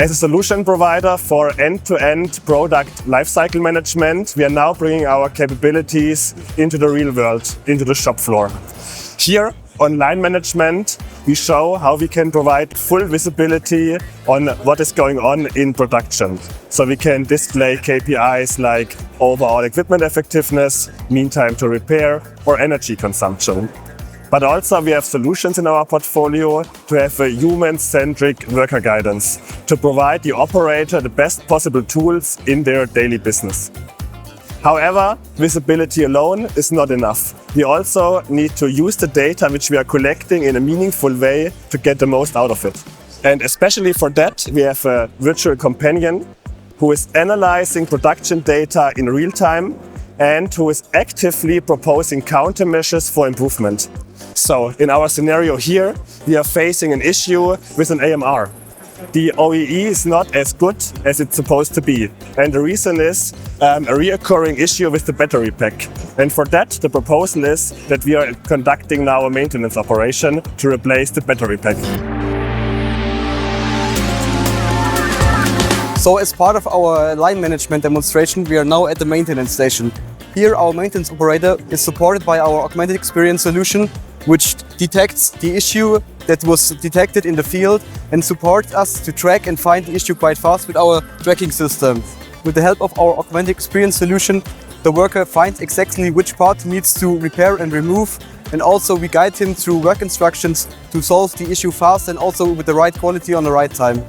As a solution provider for end-to-end product lifecycle management, we are now bringing our capabilities into the real world, into the shop floor. Here, on line management, we show how we can provide full visibility on what is going on in production. So we can display KPIs like overall equipment effectiveness, mean time to repair, or energy consumption. But also we have solutions in our portfolio to have a human-centric worker guidance to provide the operator the best possible tools in their daily business. However, visibility alone is not enough. We also need to use the data which we are collecting in a meaningful way to get the most out of it. And especially for that, we have a virtual companion who is analyzing production data in real time and who is actively proposing countermeasures for improvement. So in our scenario here, we are facing an issue with an AMR. The OEE is not as good as it's supposed to be. And the reason is a reoccurring issue with the battery pack. And for that, the proposal is that we are conducting now a maintenance operation to replace the battery pack. So as part of our line management demonstration, we are now at the maintenance station. Here our maintenance operator is supported by our augmented experience solution, which detects the issue that was detected in the field and supports us to track and find the issue quite fast with our tracking system. With the help of our augmented experience solution, the worker finds exactly which part he needs to repair and remove, and also we guide him through work instructions to solve the issue fast and also with the right quality on the right time.